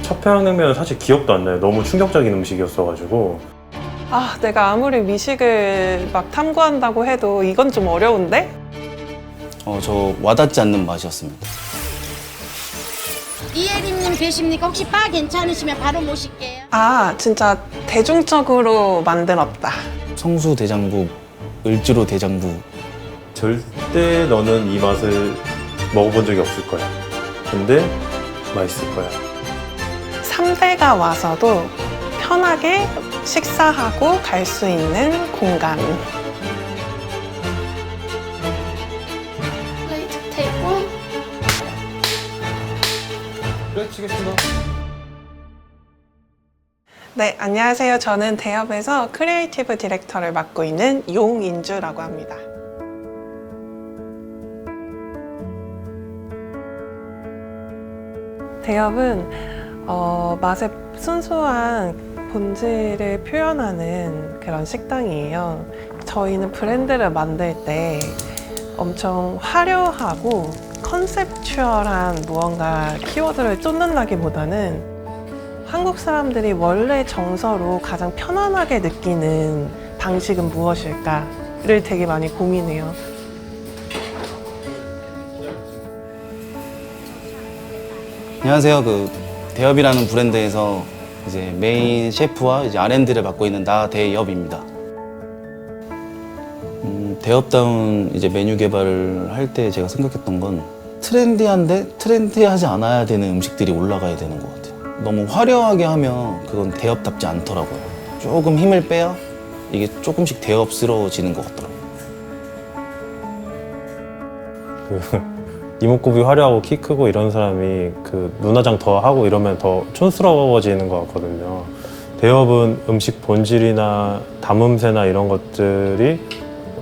첫 평양냉면은 사실 기억도 안 나요. 너무 충격적인 음식이었어가지고. 아, 내가 아무리 미식을 막 탐구한다고 해도 이건 좀 어려운데? 저 와닿지 않는 맛이었습니다. 이혜림님 계십니까? 혹시 바 괜찮으시면 바로 모실게요. 아, 진짜 대중적으로 만들었다. 성수대장부, 을지로대장부. 절대 너는 이 맛을 먹어본 적이 없을 거야. 근데 맛있을 거야. 3대가 와서도 편하게 식사하고 갈 수 있는 공간. 플레이트 테이블. 그래, 치겠습니다. 네, 안녕하세요. 저는 대업에서 크리에이티브 디렉터를 맡고 있는 용인주라고 합니다. 대업은 맛의 순수한 본질을 표현하는 그런 식당이에요. 저희는 브랜드를 만들 때 엄청 화려하고 컨셉추얼한 무언가 키워드를 쫓는다기보다는 한국 사람들이 원래 정서로 가장 편안하게 느끼는 방식은 무엇일까를 되게 많이 고민해요. 안녕하세요. 대엽이라는 브랜드에서 이제 메인 셰프와 이제 R&D를 맡고 있는 나대엽입니다. 대엽다운 이제 메뉴 개발을 할 때 제가 생각했던 건 트렌디한데 트렌디하지 않아야 되는 음식들이 올라가야 되는 것 같아요. 너무 화려하게 하면 그건 대엽답지 않더라고요. 조금 힘을 빼야 이게 조금씩 대엽스러워지는 것 같더라고요. 이목구비 화려하고 키 크고 이런 사람이 눈화장 더 하고 이러면 더 촌스러워지는 것 같거든요. 대엽은 음식 본질이나 담음새나 이런 것들이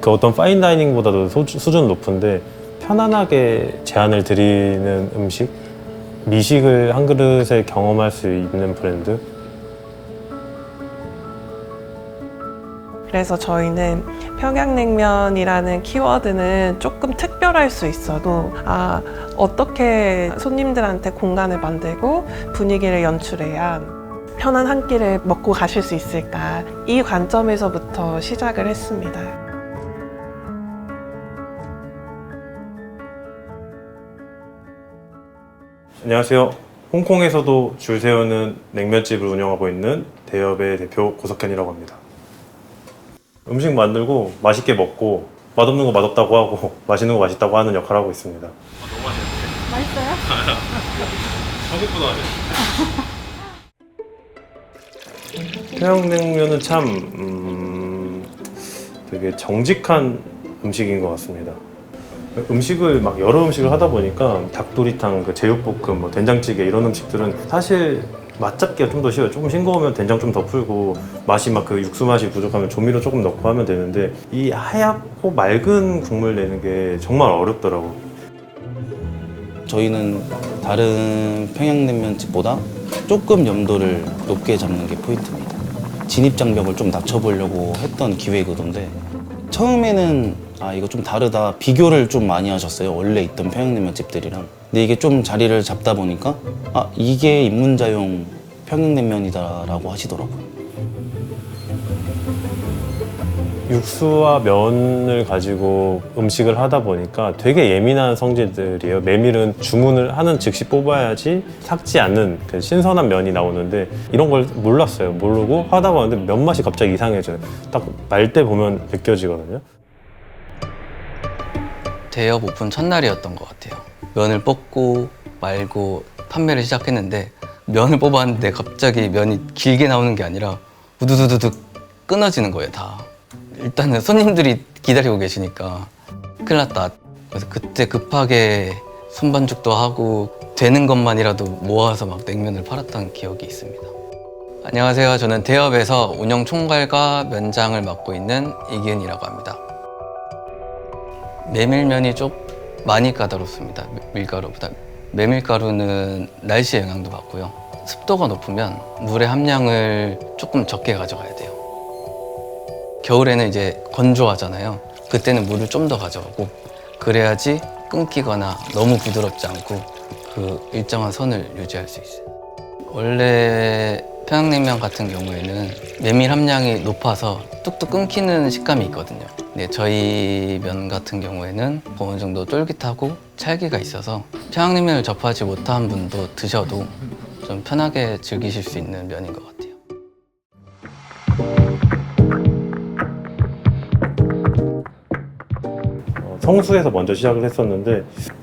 어떤 파인다이닝보다도 수준 높은데 편안하게 제안을 드리는 음식, 미식을 한 그릇에 경험할 수 있는 브랜드. 그래서 저희는 평양냉면이라는 키워드는 조금 특별할 수 있어도 어떻게 손님들한테 공간을 만들고 분위기를 연출해야 편한 한 끼를 먹고 가실 수 있을까, 이 관점에서부터 시작을 했습니다. 안녕하세요. 홍콩에서도 줄 세우는 냉면집을 운영하고 있는 대엽의 대표 고석현이라고 합니다. 음식 만들고 맛있게 먹고 맛없는 거 맛없다고 하고 맛있는 거 맛있다고 하는 역할을 하고 있습니다. 너무 맛있는데? 맛있어요? 한국보다 평양냉면은 참 되게 정직한 음식인 것 같습니다. 음식을 막 여러 음식을 하다 보니까 닭도리탕, 제육볶음, 된장찌개 이런 음식들은 사실 맛 잡기가 좀 더 쉬워요. 조금 싱거우면 된장 좀 더 풀고 맛이 육수 맛이 부족하면 조미료 조금 넣고 하면 되는데 이 하얗고 맑은 국물 내는 게 정말 어렵더라고. 저희는 다른 평양냉면집보다 조금 염도를 높게 잡는 게 포인트입니다. 진입장벽을 좀 낮춰보려고 했던 기획의도인데 처음에는 이거 좀 다르다, 비교를 좀 많이 하셨어요. 원래 있던 평양냉면집들이랑. 근데 이게 좀 자리를 잡다 보니까 이게 입문자용 평양냉면이다라고 하시더라고요. 육수와 면을 가지고 음식을 하다 보니까 되게 예민한 성질들이에요. 메밀은 주문을 하는 즉시 뽑아야지 삭지 않는 신선한 면이 나오는데 이런 걸 몰랐어요. 모르고 하다 보는데 면 맛이 갑자기 이상해져요. 딱 말 때 보면 느껴지거든요. 대엽 오픈 첫날이었던 것 같아요. 면을 뽑고 말고 판매를 시작했는데 면을 뽑았는데 갑자기 면이 길게 나오는 게 아니라 우두두두둑 끊어지는 거예요, 다. 일단은 손님들이 기다리고 계시니까 큰일 났다. 그래서 그때 급하게 손반죽도 하고 되는 것만이라도 모아서 막 냉면을 팔았던 기억이 있습니다. 안녕하세요. 저는 대엽에서 운영 총괄과 면장을 맡고 있는 이기은이라고 합니다. 메밀면이 좀 많이 까다롭습니다. 밀가루보다. 메밀가루는 날씨의 영향도 받고요. 습도가 높으면 물의 함량을 조금 적게 가져가야 돼요. 겨울에는 이제 건조하잖아요. 그때는 물을 좀 더 가져가고 그래야지 끊기거나 너무 부드럽지 않고 그 일정한 선을 유지할 수 있어요. 원래 평양냉면 같은 경우에는 메밀 함량이 높아서 뚝뚝 끊기는 식감이 있거든요. 네, 저희 면 같은 경우에는 어느 정도 쫄깃하고 찰기가 있어서 평양냉면을 접하지 못한 분도 드셔도 좀 편하게 즐기실 수 있는 면인 것 같아요. 성수에서 먼저 시작을 했었는데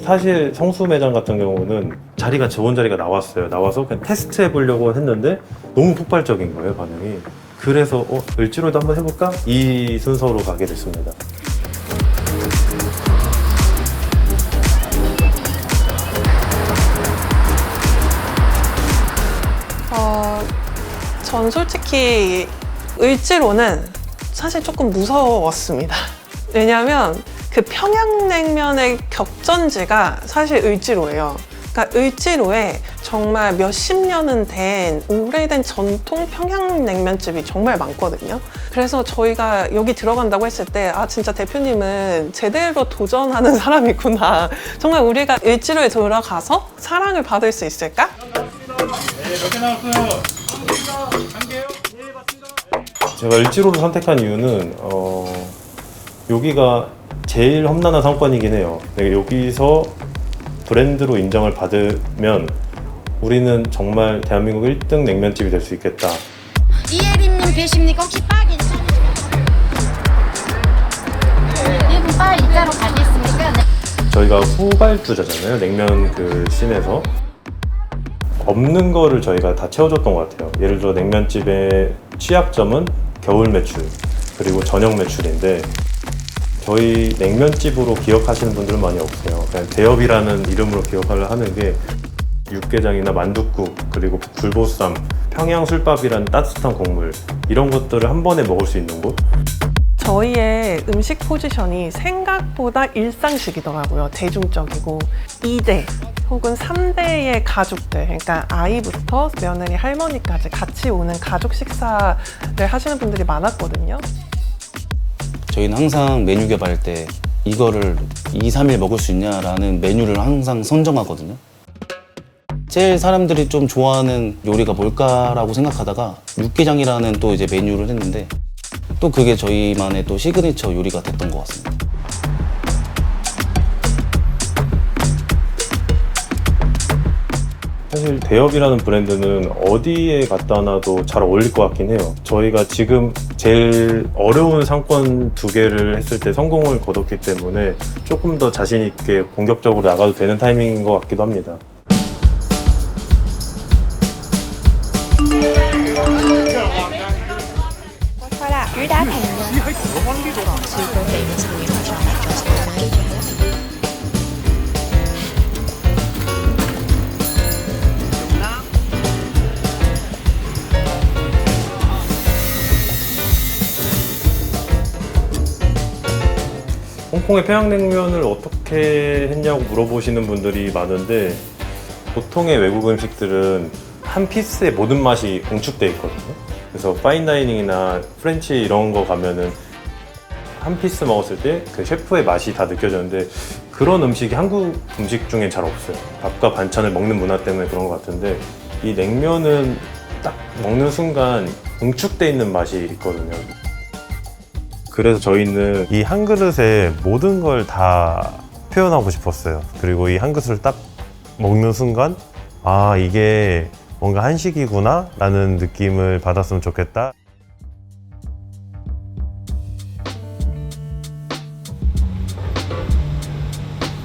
사실 성수 매장 같은 경우는 자리가 좋은 자리가 나와서 그냥 테스트 해보려고 했는데 너무 폭발적인 거예요, 반응이. 그래서 을지로도 한번 해볼까? 이 순서로 가게 됐습니다. 전 솔직히 을지로는 사실 조금 무서웠습니다. 왜냐하면 그 평양냉면의 격전지가 사실 을지로예요. 그러니까 을지로에 정말 몇십 년은 된 오래된 전통 평양냉면집이 정말 많거든요. 그래서 저희가 여기 들어간다고 했을 때 아 진짜 대표님은 제대로 도전하는 사람이구나. 정말 우리가 을지로에 들어가서 사랑을 받을 수 있을까? 제가 을지로를 선택한 이유는 여기가 제일 험난한 상권이긴 해요. 여기서 브랜드로 인정을 받으면 우리는 정말 대한민국 1등 냉면집이 될 수 있겠다. 이혜림님 계십니까? 혹시 바 괜찮으시면 이분 바 일자로 가겠습니까? 네. 저희가 후발주자잖아요. 냉면 그 씬에서 없는 거를 저희가 다 채워줬던 것 같아요. 예를 들어 냉면집의 취약점은 겨울 매출 그리고 저녁 매출인데 저희 냉면집으로 기억하시는 분들은 많이 없어요. 그냥 대엽이라는 이름으로 기억을 하는 게 육개장이나 만둣국 그리고 굴보쌈, 평양 술밥이란 따뜻한 국물 이런 것들을 한 번에 먹을 수 있는 곳. 저희의 음식 포지션이 생각보다 일상식이더라고요. 대중적이고 2대 혹은 3대의 가족들, 그러니까 아이부터 며느리, 할머니까지 같이 오는 가족 식사를 하시는 분들이 많았거든요. 저희는 항상 메뉴 개발할 때 이거를 2, 3일 먹을 수 있냐라는 메뉴를 항상 선정하거든요. 제일 사람들이 좀 좋아하는 요리가 뭘까라고 생각하다가 육개장이라는 또 이제 메뉴를 했는데 또 그게 저희만의 또 시그니처 요리가 됐던 것 같습니다. 사실 대엽이라는 브랜드는 어디에 갖다 놔도 잘 어울릴 것 같긴 해요. 저희가 지금 제일 어려운 상권 2개를 했을 때 성공을 거뒀기 때문에 조금 더 자신 있게 공격적으로 나가도 되는 타이밍인 것 같기도 합니다. 홍콩의 평양냉면을 어떻게 했냐고 물어보시는 분들이 많은데 보통의 외국 음식들은 한 피스에 모든 맛이 응축돼 있거든요. 그래서 파인다이닝이나 프렌치 이런 거 가면은 한 피스 먹었을 때 그 셰프의 맛이 다 느껴졌는데 그런 음식이 한국 음식 중엔 잘 없어요. 밥과 반찬을 먹는 문화 때문에 그런 것 같은데 이 냉면은 딱 먹는 순간 응축돼 있는 맛이 있거든요. 그래서 저희는 이 한 그릇에 모든 걸 다 표현하고 싶었어요. 그리고 이 한 그릇을 딱 먹는 순간 아 이게 뭔가 한식이구나 라는 느낌을 받았으면 좋겠다.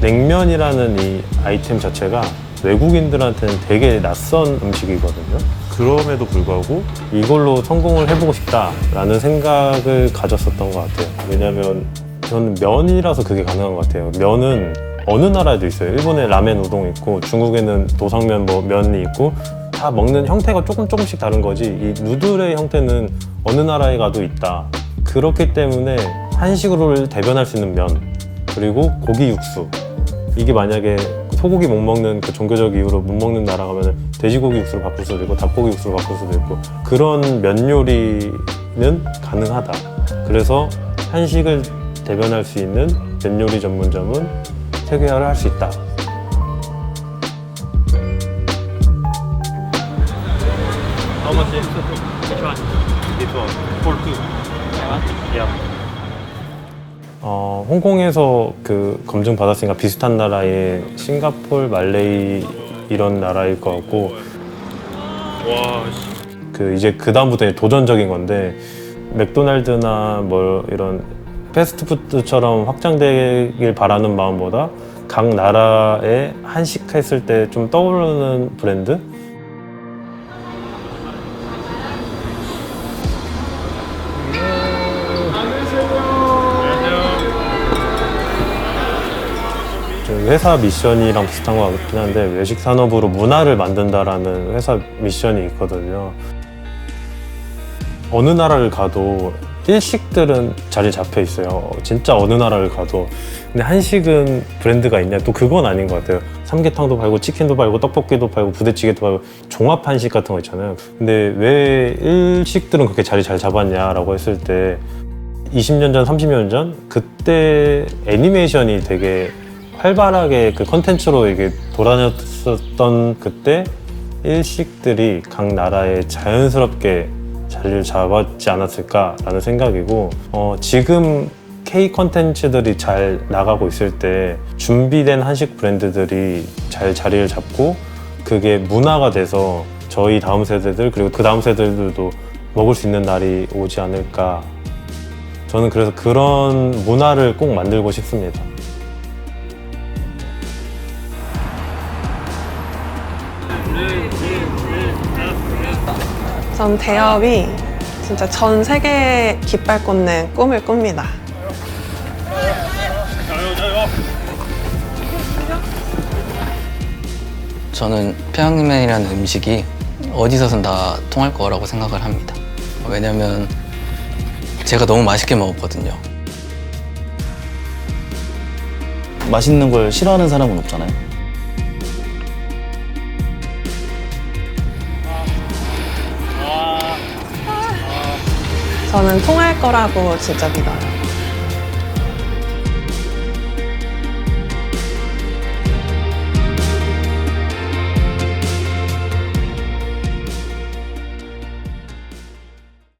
냉면이라는 이 아이템 자체가 외국인들한테는 되게 낯선 음식이거든요. 그럼에도 불구하고 이걸로 성공을 해보고 싶다라는 생각을 가졌었던 것 같아요. 왜냐면 저는 면이라서 그게 가능한 것 같아요. 면은 어느 나라에도 있어요. 일본에 라멘 우동 있고 중국에는 도상면 뭐 면이 있고 다 먹는 형태가 조금씩 다른 거지 이 누들의 형태는 어느 나라에 가도 있다. 그렇기 때문에 한식으로 대변할 수 있는 면 그리고 고기 육수 이게 만약에 소고기 못 먹는 그 종교적 이유로 못 먹는 나라 가면 돼지고기 육수로 바꿀 수도 있고 닭고기 육수로 바꿀 수도 있고 그런 면 요리는 가능하다. 그래서 한식을 대변할 수 있는 면 요리 전문점은 세계화를 할 수 있다. How much is which one? This one. For two. Yeah. 홍콩에서 그 검증 받았으니까 비슷한 나라의 싱가폴, 말레이 이런 나라일 것 같고. 와. 그 이제 그 다음부터 도전적인 건데 맥도날드나 뭐 이런 패스트푸드처럼 확장되길 바라는 마음보다 각 나라에 한식 했을 때 좀 떠오르는 브랜드? 저희 회사 미션이랑 비슷한 것 같긴 한데 외식 산업으로 문화를 만든다라는 회사 미션이 있거든요. 어느 나라를 가도 일식들은 자리 잡혀 있어요. 진짜 어느 나라를 가도. 근데 한식은 브랜드가 있냐? 또 그건 아닌 것 같아요. 삼계탕도 팔고 치킨도 팔고 떡볶이도 팔고 부대찌개도 팔고 종합 한식 같은 거 있잖아요. 근데 왜 일식들은 그렇게 자리 잘 잡았냐라고 했을 때 20년 전, 30년 전 그때 애니메이션이 되게 활발하게 그 컨텐츠로 이게 돌아다녔었던 그때 일식들이 각 나라에 자연스럽게 자리를 잡았지 않았을까라는 생각이고 지금 K 컨텐츠들이 잘 나가고 있을 때 준비된 한식 브랜드들이 잘 자리를 잡고 그게 문화가 돼서 저희 다음 세대들 그리고 그 다음 세대들도 먹을 수 있는 날이 오지 않을까. 저는 그래서 그런 문화를 꼭 만들고 싶습니다. 전 대업이 진짜 전 세계에 깃발 꽂는 꿈을 꿉니다. 저는 평양냉면이라는 음식이 어디서든 다 통할 거라고 생각을 합니다. 왜냐면 제가 너무 맛있게 먹었거든요. 맛있는 걸 싫어하는 사람은 없잖아요. 저는 통할 거라고 진짜 믿어요.